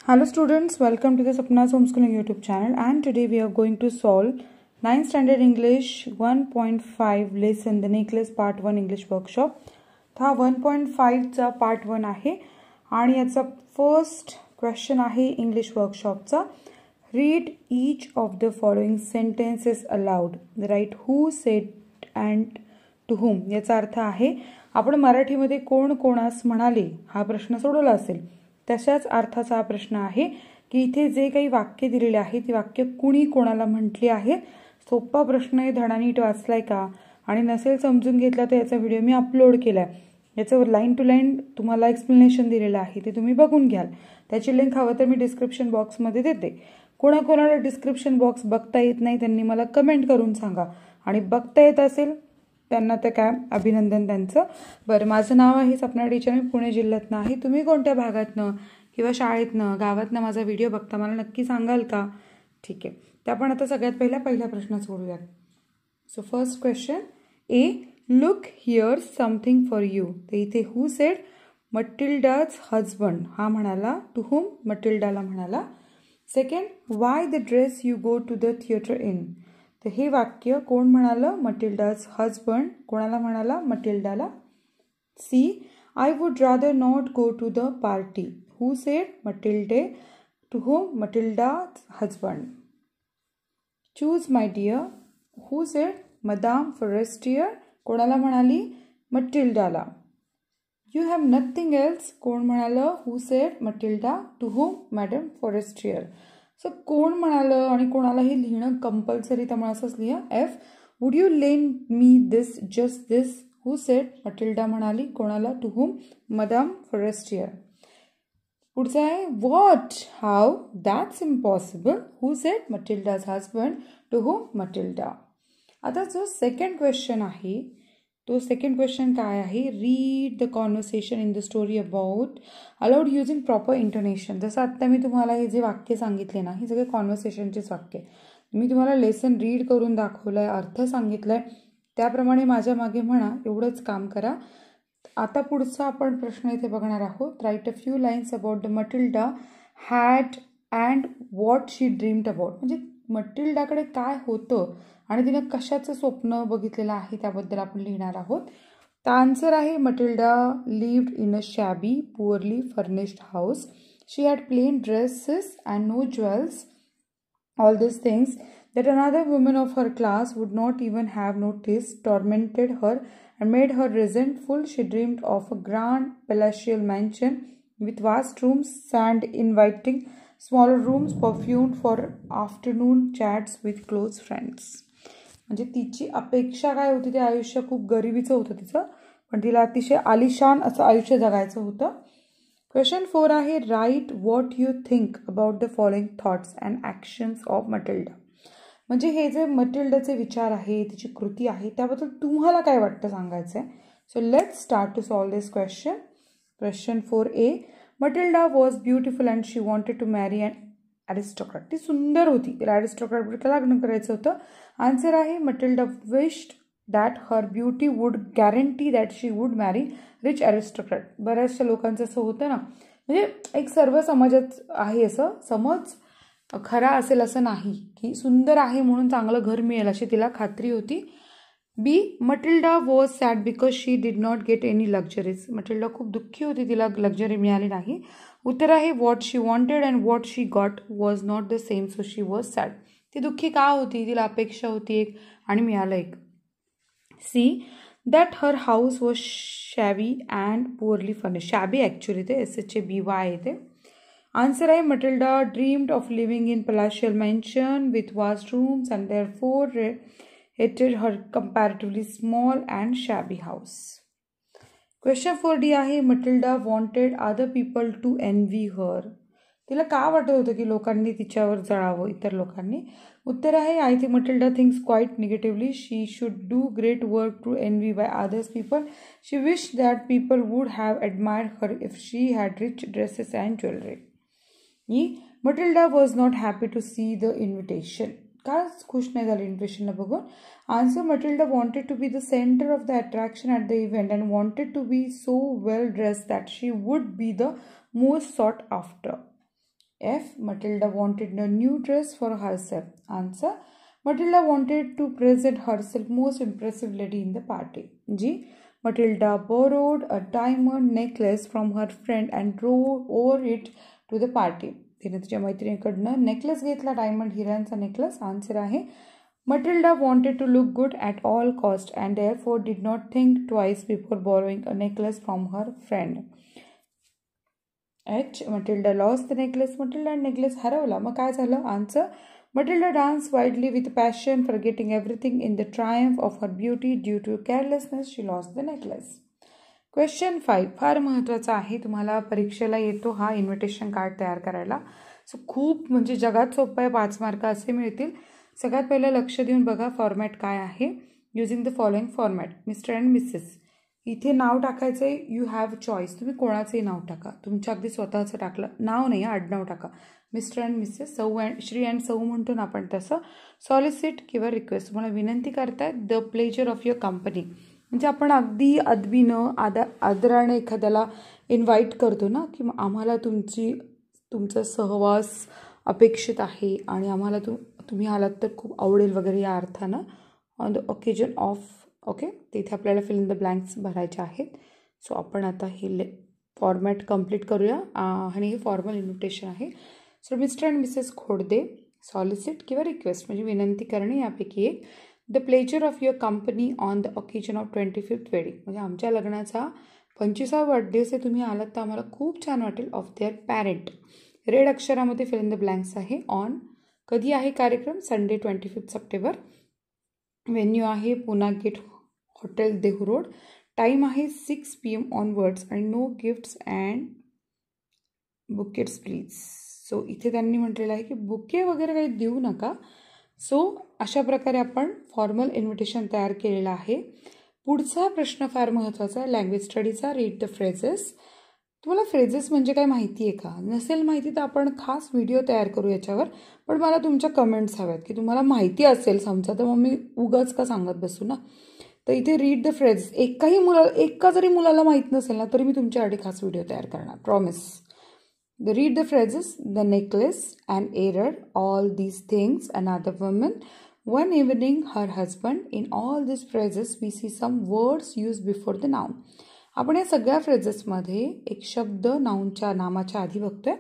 Hello students, welcome to the Sapnas Homeschooling YouTube channel, and today we are going to solve 9th standard English 1.5 lesson The Necklace part 1 English workshop. हा 1.5 चा part 1 आहे आणि याचा first question आहे English वर्कशॉपचा. Read each of the following sentences aloud. Write who said and to whom. याचा अर्थ आहे आपण मराठीमध्ये कोण कोणास म्हणाले हा प्रश्न सोडवला असेल. तशाच अर्थाचा प्रश्न आहे की इथे जे काही वाक्य दिलेले आहे ती वाक्य कुणी कोणाला म्हटली आहे. सोपा प्रश्न आहे. धडा नीट वाचलाय का आणि नसेल समजून घेतला तर याचा व्हिडिओ मी अपलोड केलाय. याच्यावर लाईन टू लाईन तुम्हाला एक्सप्लेनेशन दिलेलं आहे ते तुम्ही बघून घ्याल. त्याची लिंक हवं तर मी डिस्क्रिप्शन बॉक्समध्ये देते. कोणाकोणाला डिस्क्रिप्शन बॉक्स बघता येत नाही त्यांनी मला कमेंट करून सांगा आणि बघता येत असेल त्यांना तर काय अभिनंदन त्यांचं. बरं, माझं नाव आहे सपना टीचर. मी पुणे जिल्ह्यातनं आहे. तुम्ही कोणत्या भागातनं किंवा शाळेतनं गावातनं माझा व्हिडिओ बघता मला नक्की सांगाल का? ठीक आहे, तर आपण आता सगळ्यात पहिला प्रश्न सोडूयात. So first question A, look here something for you. तर इथे हू सेड, मटिल्डाज हजबंड. हा म्हणाला टू हुम, मटिल्डाला म्हणाला. Second, why the dress you go to the theatre in. तर हे वाक्य कोण म्हणालं? Matilda's husband. कोणाला म्हणाला? मटिल्डाला. C, I would rather not go to the party. Who said? Matilde. To whom? Matilda's husband. Choose my dear. Who said? Madame Forestier. कोणाला म्हणाली? मटिल्डाला. You have nothing else. कोण म्हणालं? Who said? Matilda. To whom? Madam Forestier. So कोण म्हणालं आणि कोणाला हे लिहिणं कंपल्सरी, त्यामुळे असंच लिहा. F, would you lend me this just this. Who said? Matilda म्हणाली. कोणाला? To whom? Madame Forestier. पुढचा आहे what, how, that's impossible. Who said? Matilda's husband. To whom? Matilda. आता जो सेकंड क्वेश्चन आहे तो सेकंड क्वेश्चन काय आहे? Read the conversation in the story about allowed using proper intonation. जसं आत्ता मी तुम्हाला हे जे वाक्य सांगितले ना, हे सगळे कॉन्व्हर्सेशनचेच वाक्य. मी तुम्हाला लेसन रीड करून दाखवलंय, अर्थ सांगितलाय, त्याप्रमाणे माझ्या मागे म्हणा. एवढंच काम करा. आता पुढचा आपण प्रश्न इथे बघणार आहोत. Right a few lines about the Matilda had and what she dreamed about. म्हणजे मटिल्डाकडे काय होतं आणि तिनं कशाचं स्वप्न बघितलेलं आहे त्याबद्दल आपण लिहिणार आहोत. तर आन्सर आहे Matilda lived in a shabby poorly furnished house. She had plain dresses and no jewels. All these things that another woman of her class would not even have noticed tormented her and made her resentful. She dreamed of a grand palatial mansion with vast rooms and inviting smaller rooms perfumed for afternoon chats with close friends. म्हणजे तिची अपेक्षा काय होती? ते आयुष्य खूप गरिबीचं होतं तिचं, पण तिला अतिशय आलिशान असं आयुष्य जगायचं होतं. क्वेश्चन 4 आहे right what you think about the following thoughts and actions of Matilda. म्हणजे हे जे मटिल्डाचे विचार आहे, तिची कृती आहे, त्याबद्दल तुम्हाला काय वाटतं सांगायचं आहे. So let's start to solve this question. Question 4A, Matilda was beautiful and she wanted to marry and aristocrat. ती सुंदर होती, तिला ॲरिस्टोक्रॅटबरोबर लग्न करायचं होतं. आन्सर आहे Matilda wished that her beauty would guarantee that she would marry rich aristocrat. बऱ्याचशा लोकांचं असं होतं ना, म्हणजे एक सर्व समाजात आहे असं समज खरा असेल असं नाही की सुंदर आहे म्हणून चांगलं घर मिळेल अशी तिला खात्री होती. B, Matilda was sad because she did not get any luxuries. Matilda खूप दुःखी होती, तिला लक्झरी मिळाली नाही. उत्तर आहे what she wanted and what she got was not the same so she was sad. ती दुःखी का होती? तिला अपेक्षा होती एक आणि मिळालं एक. C, that her house was shabby and poorly furnished. Shabby actually ते SHABY येते. Answer आहे Matilda dreamed of living in palatial mansion with vast rooms and therefore hated her comparatively small and shabby house. Question 4D आहे Matilda wanted other people to envy her. तिला का वाटत होतं की लोकांनी तिच्यावर जळावं, इतर लोकांनी. उत्तर आहे I think Matilda thinks quite negatively. She should do great work to envy by others people. She wish that people would have admired her if she had rich dresses and jewellery. E, Matilda was not happy to see the invitation. का खुश नाही झाली इन्व्हिटेशनला बघून? Answer Matilda wanted to be the centre of the attraction at the event and wanted to be so well dressed that she would be the most sought after. F. Matilda wanted a new dress for herself. Answer. Matilda wanted to present herself most impressive lady in the party. G. Matilda borrowed a diamond necklace from her friend and wore it to the party. तिने तिच्या मैत्रिणीकडनं necklace घेतला, diamond हिऱ्यांचा necklace. Answer आहे Matilda wanted to look good at all cost and therefore did not think twice before borrowing a necklace from her friend. H. Matilda lost the necklace. Matilda necklace हरवला. मग काय झालं? Answer. Matilda danced wildly with passion, forgetting everything in the triumph of her beauty. Due to carelessness, she lost the necklace. Question 5 फार महत्त्वाचा आहे. तुम्हाला परीक्षेला येतो हा इन्व्हिटेशन कार्ड तयार करायला. सो खूप म्हणजे जगात सोपं आहे. 5 मार्क असे मिळतील. सगळ्यात पहिलं लक्ष देऊन बघा फॉर्मॅट काय आहे. Using the following format. Mister and Mrs. इथे नाव टाकायचं आहे. You have choice. तुम्ही कोणाचंही नाव टाका. तुमच्या अगदी स्वतःचं टाकलं नाव नाही, आडनाव टाका. मिस्टर अँड मिसेस, सौ अँड श्री अँड सौ म्हणतो ना आपण तसं. सॉलिसिट किंवा रिक्वेस्ट. तुम्हाला विनंती करतायत the pleasure of your company. म्हणजे आपण अगदी अदबीनं आदराने एखाद्याला इन्व्हाइट करतो ना की आम्हाला तुमचा सहवास अपेक्षित आहे आणि आम्हाला तुम्ही आलात तर खूप आवडेल वगैरे या अर्थानं. On the occasion of. Okay, तिथे आपल्याला फिल इन द ब्लँक्स भरायचे आहेत. सो आपण आता हे फॉर्मॅट कंप्लीट करूया आणि हे फॉर्मल इन्व्हिटेशन आहे. So mister and missus Khodade. Solicit किंवा रिक्वेस्ट म्हणजे विनंती करणे यापैकी एक. The pleasure of your company on the occasion of 25th wedding म्हणजे आमच्या लग्नाचा 25वा वाढदिवस आहे, तुम्ही आलात तर आम्हाला खूप छान वाटेल. Of their parent. रेड अक्षरामध्ये फिल इन द ब्लँक्स आहे. ऑन. कधी आहे कार्यक्रम? Sunday 25 September. व्हेन्यू आहे Poona gate hotel Dehu road. Time आहे 6 PM ऑनवर्ड्स आणि no gifts and bouquets please. So इथे त्यांनी म्हटलेलं आहे की बुके वगैरे काही देऊ नका. सो अशा प्रकारे आपण फॉर्मल इन्व्हिटेशन तयार केलेलं आहे. पुढचा प्रश्न फार महत्त्वाचा आहे लँग्वेज स्टडीचा. Read the phrases. तुम्हाला फ्रेजेस म्हणजे काय माहिती आहे का? नसेल माहिती तर आपण खास व्हिडिओ तयार करू याच्यावर. पण मला तुमच्या कमेंट्स हव्यात की तुम्हाला माहिती असेल समजा, तर मग मी उगाच का सांगत बसू ना. तर इथे रीड द फ्रेजेस. एका जरी मुलाला माहीत नसेल ना तरी मी तुमच्यासाठी खास व्हिडिओ तयार करणार, promise. The read the phrases, the necklace, an error, all these things, another woman, one evening, her husband. In all these phrases, we see some words used before the noun. आपण या सगळ्या फ्रेजेसमध्ये एक शब्द नामाच्या आधी बघतोय.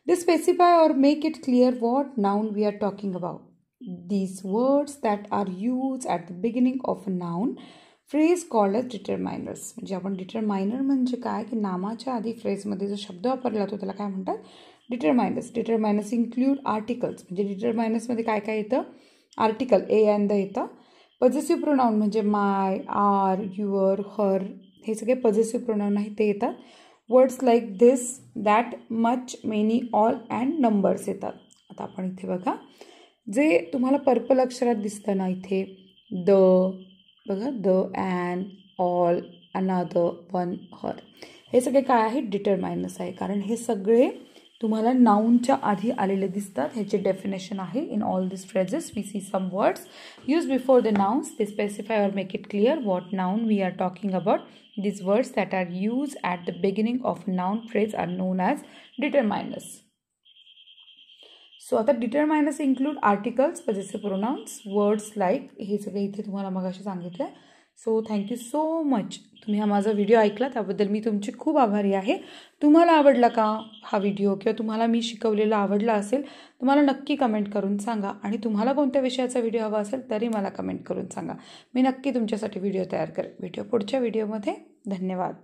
They specify or make it clear what noun we are talking about. These words that are used at the beginning of a noun phrase called as determiners. म्हणजे आपण डिटरमायनर म्हणजे काय की नामाच्या आधी फ्रेजमध्ये जो शब्द वापरला जातो त्याला काय म्हणतात? डिटरमायनर्स. डिटरमायनर्स इन्क्लूड आर्टिकल्स. म्हणजे डिटरमायनर्समध्ये काय काय येतं? आर्टिकल ए अँड द येतं. पॉझेसिव्ह प्रोनाऊन म्हणजे माय, आर, युअर, हर हे सगळे पॉझेसिव्ह प्रोनाऊन आहे ते येतात. Words like this, that, much, many, all and numbers येतात. आता आपण इथे बघा जे तुम्हाला पर्पल अक्षरात दिसतं ना इथे द बघा, द, अँड, ऑल, अनादर, वन, हर हे सगळे काय आहे? डिटरमायनर्स आहे. कारण हे सगळे तुम्हाला नाऊनच्या आधी आलेले दिसतात. ह्याचे डेफिनेशन आहे. In all this phrases we see some words use before the nouns. They specify or make it clear what noun we are talking about. These words that are used at the beginning of a noun phrase are known as determiners. So आता determiners include articles, possessive pronouns, words like हे सगळे इथे तुम्हाला मगाशी सांगितलं. So thank you so much. तुम्ही हा माझा व्हिडिओ ऐकला त्याबद्दल मी तुमची खूप आभारी आहे. तुम्हाला आवडला का हा व्हिडिओ किंवा तुम्हाला मी शिकवलेलं आवडला असेल तर मला नक्की कमेंट करून सांगा. आणि तुम्हाला कोणत्या विषयाचा व्हिडिओ हवा असेल तरी मला कमेंट करून सांगा. मी नक्की तुमच्यासाठी व्हिडिओ तयार करेन. पुढच्या व्हिडिओमध्ये. धन्यवाद.